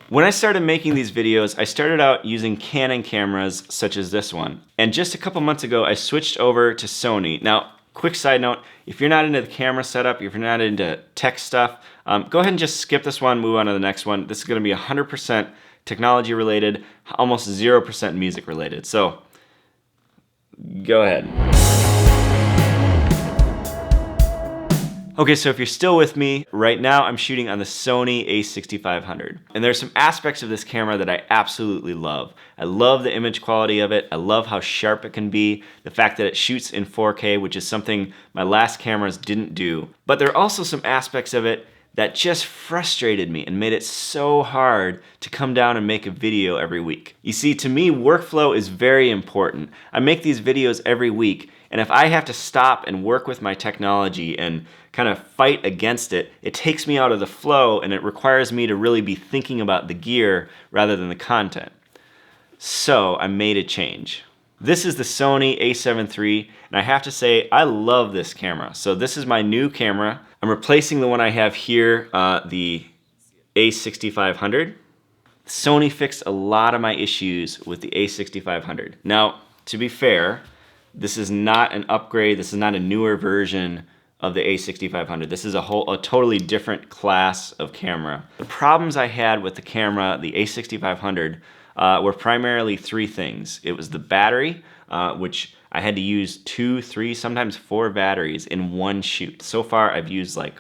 When I started making these videos, I started out using Canon cameras such as this one. And just a couple months ago, I switched over to Sony. Now, quick side note, if you're not into the camera setup, if you're not into tech stuff, go ahead and just skip this one, move on to the next one. This is gonna be 100% technology related, almost 0% music related. So, go ahead. Okay, so if you're still with me, right now I'm shooting on the Sony a6500. And there's some aspects of this camera that I absolutely love. I love the image quality of it. I love how sharp it can be. The fact that it shoots in 4K, which is something my last cameras didn't do. But there are also some aspects of it that just frustrated me and made it so hard to come down and make a video every week. You see, to me, workflow is very important. I make these videos every week, and if I have to stop and work with my technology and kind of fight against it, it takes me out of the flow and it requires me to really be thinking about the gear rather than the content. So I made a change. This is the Sony a7 III, and I have to say, I love this camera. So this is my new camera. I'm replacing the one I have here, the a6500. Sony fixed a lot of my issues with the a6500. Now, to be fair, this is not an upgrade. This is not a newer version of the a6500. This is a totally different class of camera. The problems I had with the camera, the a6500, were primarily three things. It was the battery, which I had to use 2, 3, sometimes 4 batteries in one shoot. So far, I've used like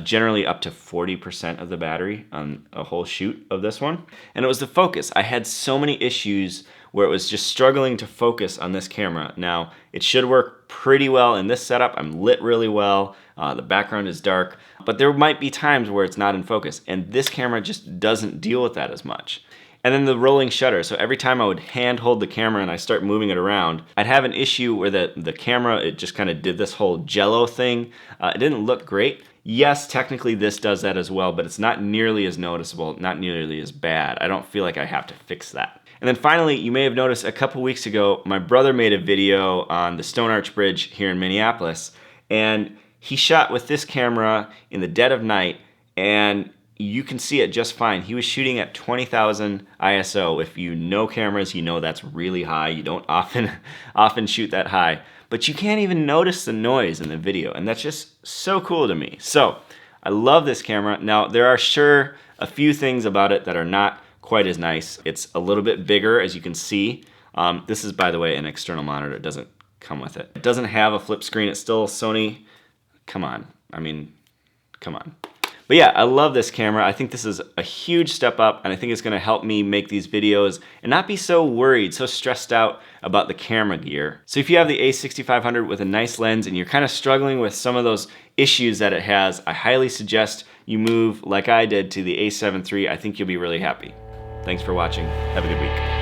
generally up to 40% of the battery on a whole shoot of this one. And it was the focus. I had so many issues where it was just struggling to focus on this camera. Now, it should work pretty well in this setup. I'm lit really well. The background is dark, but there might be times where it's not in focus, and this camera just doesn't deal with that as much. And then the rolling shutter. So every time I would hand hold the camera and I start moving it around, I'd have an issue where the camera, it just kind of did this whole jello thing. It didn't look great. Yes, technically this does that as well, but it's not nearly as noticeable, not nearly as bad. I don't feel like I have to fix that. And then finally, you may have noticed a couple weeks ago, my brother made a video on the Stone Arch Bridge here in Minneapolis, and he shot with this camera in the dead of night, and you can see it just fine. He was shooting at 20,000 ISO. If you know cameras, you know that's really high. You don't often shoot that high, but you can't even notice the noise in the video, and that's just so cool to me. So I love this camera. Now, there are sure a few things about it that are not quite as nice. It's a little bit bigger, as you can see. This is, by the way, an external monitor. It doesn't come with it. It doesn't have a flip screen. It's still Sony. Come on. I mean, come on. But yeah, I love this camera. I think this is a huge step up, and I think it's gonna help me make these videos and not be so worried, so stressed out about the camera gear. So if you have the a6500 with a nice lens and you're kind of struggling with some of those issues that it has, I highly suggest you move, like I did, to the a7 III. I think you'll be really happy. Thanks for watching. Have a good week.